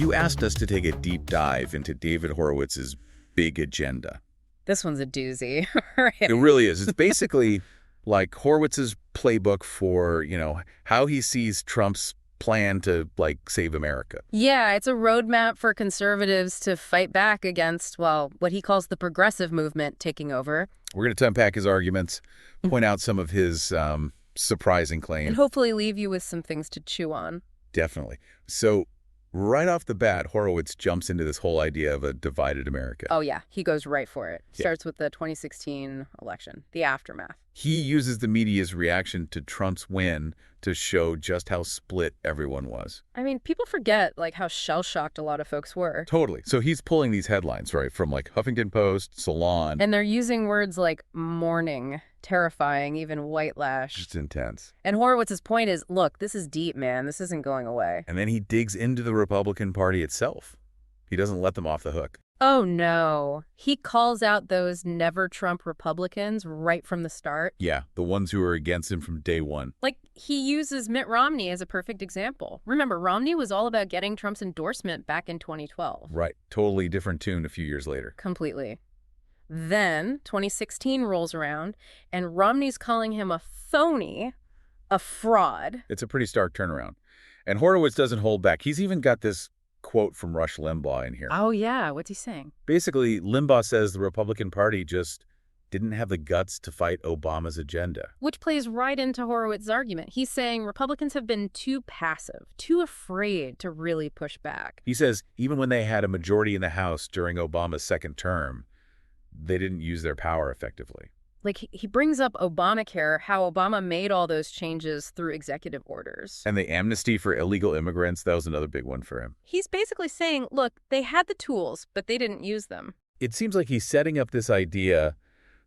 You asked us to take a deep dive into David Horowitz's big agenda. This one's a doozy. Right. It really is. It's basically like Horowitz's playbook for, how he sees Trump's plan to, save America. Yeah, it's a roadmap for conservatives to fight back against, well, what he calls the progressive movement taking over. We're going to unpack his arguments, point out some of his surprising claims. And hopefully leave you with some things to chew on. Definitely. So right off the bat, Horowitz jumps into this whole idea of a divided America. Oh, yeah. He goes right for it. Starts with the 2016 election, the aftermath. He uses the media's reaction to Trump's win to show just how split everyone was. I mean, people forget, how shell-shocked a lot of folks were. Totally. So he's pulling these headlines, right, from, Huffington Post, Salon. And they're using words like mourning, terrifying, even white lash. Just intense. And Horowitz's point is, look, this is deep, man. This isn't going away. And then he digs into the Republican Party itself. He doesn't let them off the hook. Oh, no. He calls out those never-Trump Republicans right from the start. Yeah, the ones who were against him from day one. He uses Mitt Romney as a perfect example. Remember, Romney was all about getting Trump's endorsement back in 2012. Right. Totally different tune a few years later. Completely. Then 2016 rolls around, and Romney's calling him a phony, a fraud. It's a pretty stark turnaround. And Horowitz doesn't hold back. He's even got this quote from Rush Limbaugh in here. Oh, yeah. What's he saying? Basically, Limbaugh says the Republican Party just didn't have the guts to fight Obama's agenda. Which plays right into Horowitz's argument. He's saying Republicans have been too passive, too afraid to really push back. He says even when they had a majority in the House during Obama's second term, they didn't use their power effectively. He brings up Obamacare, how Obama made all those changes through executive orders. And the amnesty for illegal immigrants, that was another big one for him. He's basically saying, look, they had the tools, but they didn't use them. It seems like he's setting up this idea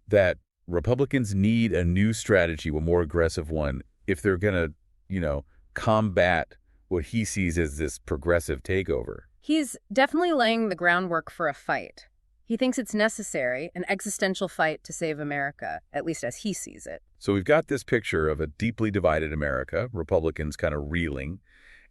that Republicans need a new strategy, a more aggressive one, if they're going to, combat what he sees as this progressive takeover. He's definitely laying the groundwork for a fight. He thinks it's necessary, an existential fight to save America, at least as he sees it. So we've got this picture of a deeply divided America, Republicans kind of reeling,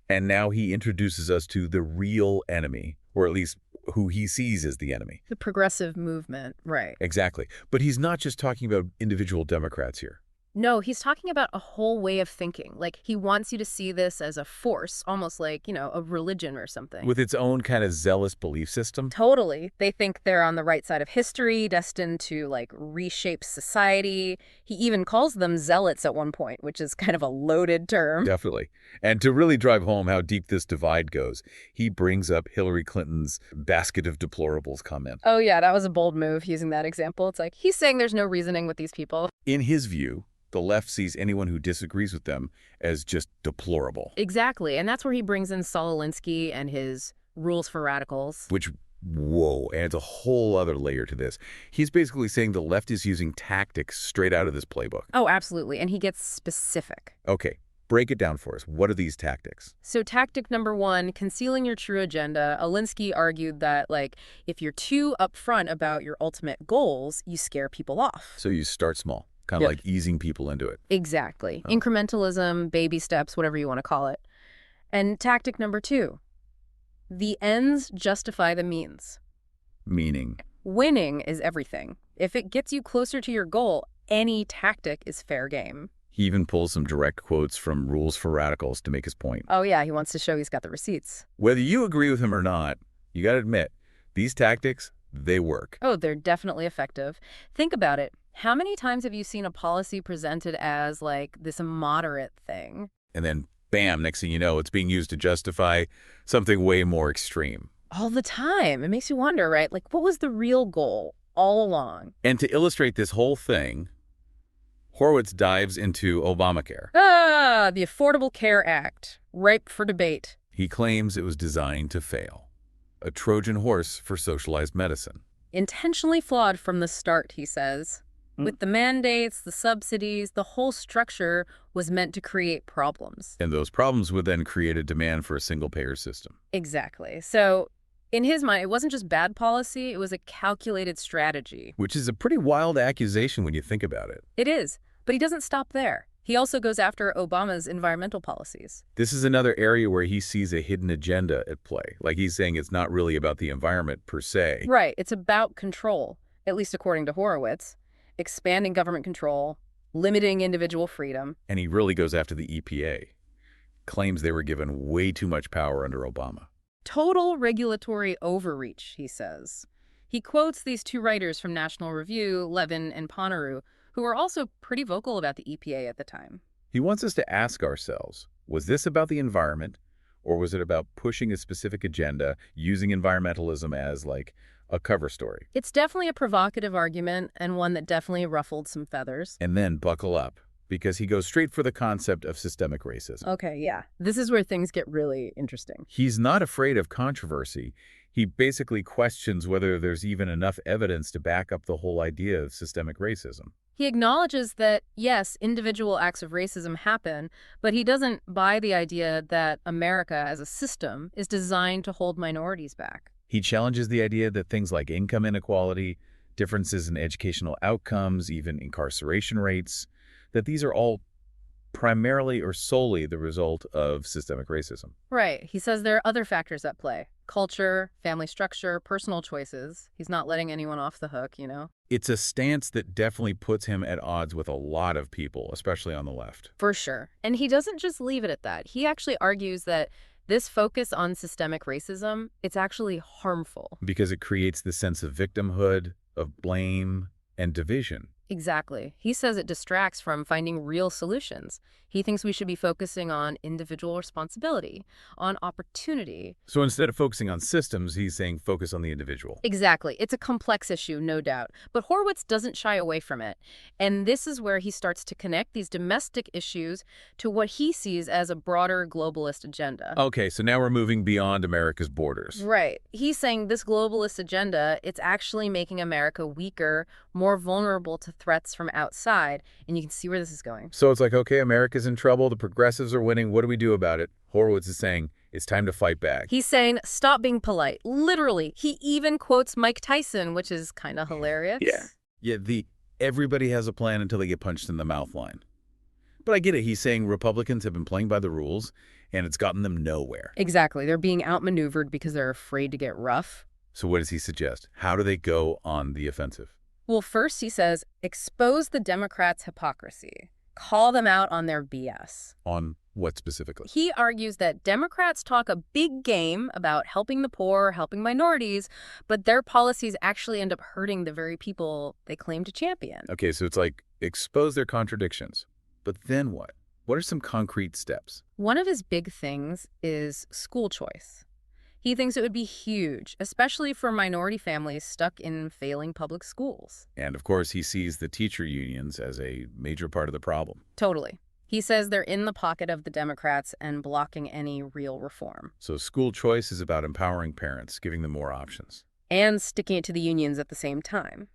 and now he introduces us to the real enemy, or at least who he sees as the enemy. The progressive movement, right. Exactly. But he's not just talking about individual Democrats here. No, he's talking about a whole way of thinking. He wants you to see this as a force, almost like, a religion or something. With its own kind of zealous belief system? Totally. They think they're on the right side of history, destined to, reshape society. He even calls them zealots at one point, which is kind of a loaded term. Definitely. And to really drive home how deep this divide goes, he brings up Hillary Clinton's basket of deplorables comment. Oh, yeah, that was a bold move using that example. It's he's saying there's no reasoning with these people. In his view, the left sees anyone who disagrees with them as just deplorable. Exactly. And that's where he brings in Saul Alinsky and his rules for radicals. Which, whoa, adds a whole other layer to this. He's basically saying the left is using tactics straight out of this playbook. Oh, absolutely. And he gets specific. Okay, break it down for us. What are these tactics? So tactic number one, concealing your true agenda. Alinsky argued that, if you're too upfront about your ultimate goals, you scare people off. So you start small. Kind of like easing people into it. Exactly. Oh. Incrementalism, baby steps, whatever you want to call it. And tactic number two, the ends justify the means. Meaning? Winning is everything. If it gets you closer to your goal, any tactic is fair game. He even pulls some direct quotes from Rules for Radicals to make his point. Oh, yeah, he wants to show he's got the receipts. Whether you agree with him or not, you got to admit, these tactics, they work. Oh, they're definitely effective. Think about it. How many times have you seen a policy presented as, this moderate thing? And then, bam, next thing you know, it's being used to justify something way more extreme. All the time. It makes you wonder, right? What was the real goal all along? And to illustrate this whole thing, Horowitz dives into Obamacare. The Affordable Care Act, ripe for debate. He claims it was designed to fail. A Trojan horse for socialized medicine. Intentionally flawed from the start, he says. With the mandates, the subsidies, the whole structure was meant to create problems. And those problems would then create a demand for a single-payer system. Exactly. So, in his mind, it wasn't just bad policy, it was a calculated strategy. Which is a pretty wild accusation when you think about it. It is. But he doesn't stop there. He also goes after Obama's environmental policies. This is another area where he sees a hidden agenda at play. Like he's saying it's not really about the environment per se. Right. It's about control, at least according to Horowitz, expanding government control, limiting individual freedom. And he really goes after the EPA. Claims they were given way too much power under Obama. Total regulatory overreach, he says. He quotes these two writers from National Review, Levin and Ponaru, who were also pretty vocal about the EPA at the time. He wants us to ask ourselves, was this about the environment, or was it about pushing a specific agenda, using environmentalism as, like, a cover story? It's definitely a provocative argument, and one that definitely ruffled some feathers. And then buckle up, because he goes straight for the concept of systemic racism. Okay, yeah. This is where things get really interesting. He's not afraid of controversy. He basically questions whether there's even enough evidence to back up the whole idea of systemic racism. He acknowledges that, yes, individual acts of racism happen, but he doesn't buy the idea that America as a system is designed to hold minorities back. He challenges the idea that things like income inequality, differences in educational outcomes, even incarceration rates, that these are all primarily or solely the result of systemic racism. Right. He says there are other factors at play. Culture, family structure, personal choices. He's not letting anyone off the hook, you know? It's a stance that definitely puts him at odds with a lot of people, especially on the left. For sure. And he doesn't just leave it at that. He actually argues that this focus on systemic racism, it's actually harmful. Because it creates the sense of victimhood, of blame, and division. Exactly. He says it distracts from finding real solutions. He thinks we should be focusing on individual responsibility, on opportunity. So instead of focusing on systems, he's saying focus on the individual. Exactly. It's a complex issue, no doubt. But Horowitz doesn't shy away from it. And this is where he starts to connect these domestic issues to what he sees as a broader globalist agenda. Okay, so now we're moving beyond America's borders. Right. He's saying this globalist agenda, it's actually making America weaker, more vulnerable to threats from outside, and you can see where this is going. So it's like, okay, America's in trouble, the progressives are winning, what do we do about it? Horowitz is saying, it's time to fight back. He's saying, stop being polite. Literally. He even quotes Mike Tyson, which is kind of hilarious. Yeah, the everybody has a plan until they get punched in the mouth line. But I get it. He's saying Republicans have been playing by the rules, and it's gotten them nowhere. Exactly. They're being outmaneuvered because they're afraid to get rough. So what does he suggest? How do they go on the offensive? Well, first he says, expose the Democrats' hypocrisy. Call them out on their BS. On what specifically? He argues that Democrats talk a big game about helping the poor, helping minorities, but their policies actually end up hurting the very people they claim to champion. Okay, so it's like expose their contradictions. But then what? What are some concrete steps? One of his big things is school choice. He thinks it would be huge, especially for minority families stuck in failing public schools. And of course, he sees the teacher unions as a major part of the problem. Totally. He says they're in the pocket of the Democrats and blocking any real reform. So school choice is about empowering parents, giving them more options. And sticking it to the unions at the same time.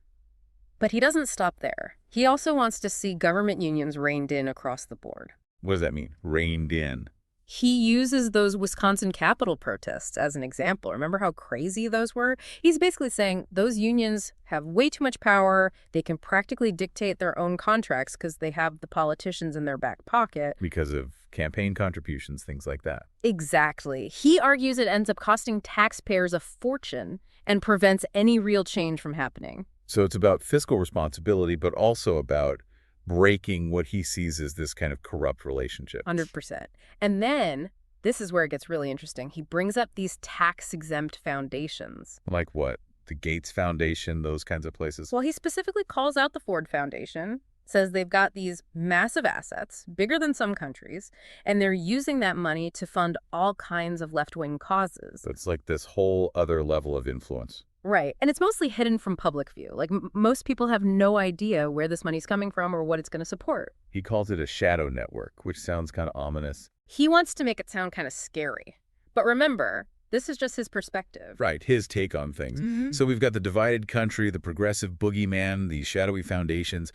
But he doesn't stop there. He also wants to see government unions reined in across the board. What does that mean? Reined in. He uses those Wisconsin Capitol protests as an example. Remember how crazy those were? He's basically saying those unions have way too much power. They can practically dictate their own contracts because they have the politicians in their back pocket. Because of campaign contributions, things like that. Exactly. He argues it ends up costing taxpayers a fortune and prevents any real change from happening. So it's about fiscal responsibility, but also about breaking what he sees as this kind of corrupt relationship. 100%. And then, this is where it gets really interesting. He brings up these tax-exempt foundations. Like what? The Gates Foundation, those kinds of places? Well, he specifically calls out the Ford Foundation, says they've got these massive assets, bigger than some countries, and they're using that money to fund all kinds of left-wing causes. So it's like this whole other level of influence. Right. And it's mostly hidden from public view. Like, most people have no idea where this money's coming from or what it's going to support. He calls it a shadow network, which sounds kind of ominous. He wants to make it sound kind of scary. But remember, this is just his perspective. Right, his take on things. So we've got the divided country, the progressive boogeyman, these shadowy foundations.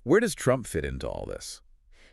Where does Trump fit into all this?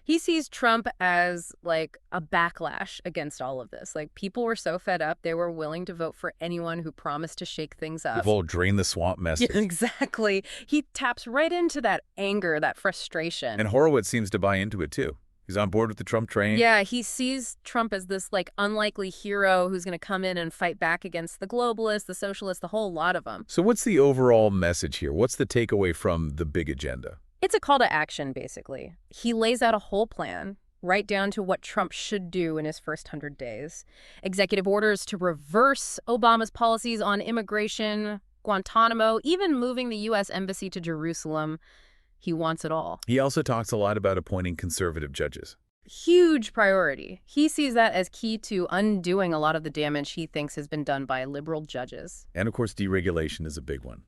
He sees Trump as, like, a backlash against all of this. Like, people were so fed up, they were willing to vote for anyone who promised to shake things up. The whole drain the swamp message. Yeah, exactly. He taps right into that anger, that frustration. And Horowitz seems to buy into it, too. He's on board with the Trump train. Yeah, he sees Trump as this, like, unlikely hero who's going to come in and fight back against the globalists, the socialists, the whole lot of them. So what's the overall message here? What's the takeaway from the big agenda? It's a call to action, basically. He lays out a whole plan, right down to what Trump should do in his first 100 days. Executive orders to reverse Obama's policies on immigration, Guantanamo, even moving the U.S. Embassy to Jerusalem. He wants it all. He also talks a lot about appointing conservative judges. Huge priority. He sees that as key to undoing a lot of the damage he thinks has been done by liberal judges. And, of course, deregulation is a big one,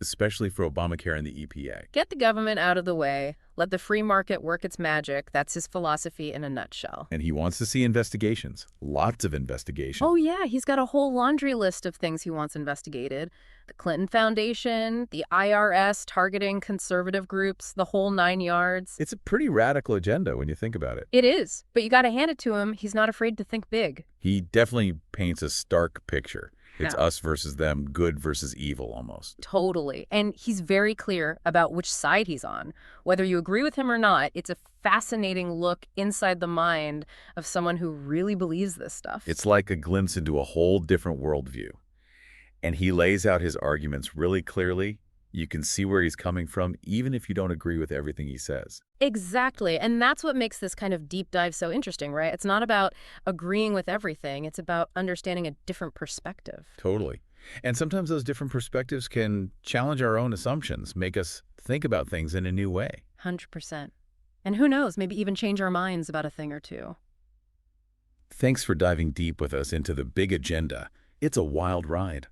especially for Obamacare and the EPA. Get the government out of the way. Let the free market work its magic. That's his philosophy in a nutshell. And he wants to see investigations. Lots of investigations. Oh, yeah. He's got a whole laundry list of things he wants investigated. The Clinton Foundation, the IRS targeting conservative groups, the whole 9 yards. It's a pretty radical agenda when you think about it. It is. But you got to hand it to him. He's not afraid to think big. He definitely paints a stark picture. It's No. us versus them, good versus evil almost. Totally. And he's very clear about which side he's on. Whether you agree with him or not, it's a fascinating look inside the mind of someone who really believes this stuff. It's like a glimpse into a whole different worldview. And he lays out his arguments really clearly. You can see where he's coming from, even if you don't agree with everything he says. Exactly. And that's what makes this kind of deep dive so interesting, right? It's not about agreeing with everything. It's about understanding a different perspective. Totally. And sometimes those different perspectives can challenge our own assumptions, make us think about things in a new way. 100%. And who knows, maybe even change our minds about a thing or two. Thanks for diving deep with us into the big agenda. It's a wild ride.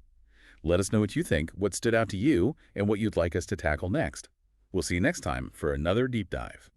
Let us know what you think, what stood out to you, and what you'd like us to tackle next. We'll see you next time for another deep dive.